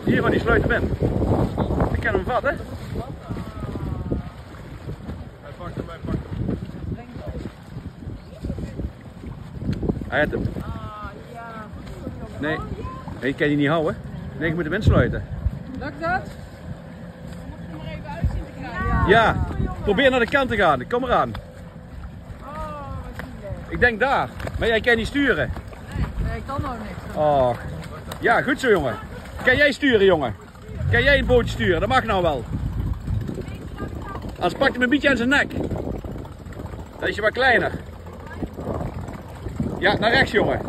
Hier, maar die sluit hem in. Ik kan hem vatten. Hij pakt hem, hij pakt hem. Hij heeft hem. Nee, ik kan die niet houden. Nee, ik moet hem insluiten. Lukt dat? Ja, probeer naar de kant te gaan. Kom eraan. Ik denk daar. Maar jij kan niet sturen. Nee, ik kan nog niks. Oh. Ja, goed zo jongen. Kan jij sturen jongen? Kan jij een bootje sturen? Dat mag nou wel. Anders pakt hem een beetje aan zijn nek. Dan is je wat kleiner. Ja, naar rechts jongen.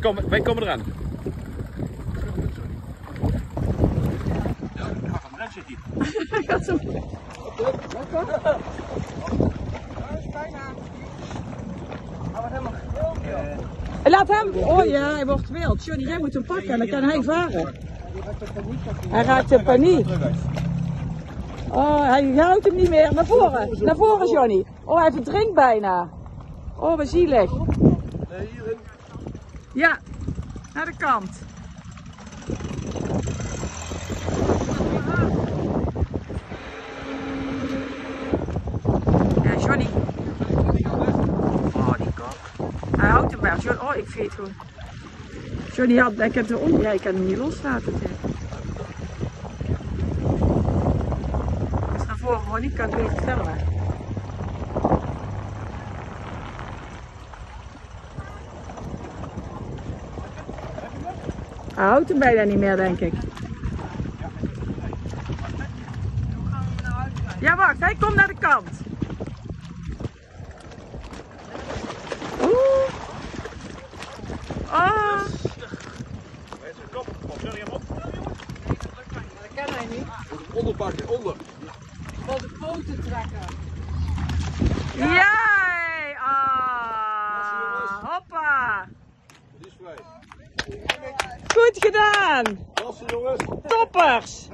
Kom, wij komen eraan. Hij gaat zo. Laat hem. Oh ja, hij wordt wild. Johnny, jij moet hem pakken en dan kan hij varen. Hij raakt in paniek. Oh, hij houdt hem niet meer. Naar voren. Naar voren, Johnny. Oh, hij verdrinkt bijna. Oh, wat zielig. Ja, naar de kant. Ja, Johnny. Oh, die kop. Hij houdt hem bij. Oh, ik vind het gewoon. Johnny had, ik heb de om. Ja, ik kan hem niet loslaten. Dus naar voren gewoon niet, kan het beter filmen. Hij houdt hem bijna niet meer, denk ik. Ja, wacht, hij komt naar de kant. Oeh. Oh. Dat kan hij niet. Onderpakken, onder. Van de poten trekken. Ja! Ah, hoppa! Die is vrij. Goed gedaan! Lassen jongens. Toppers!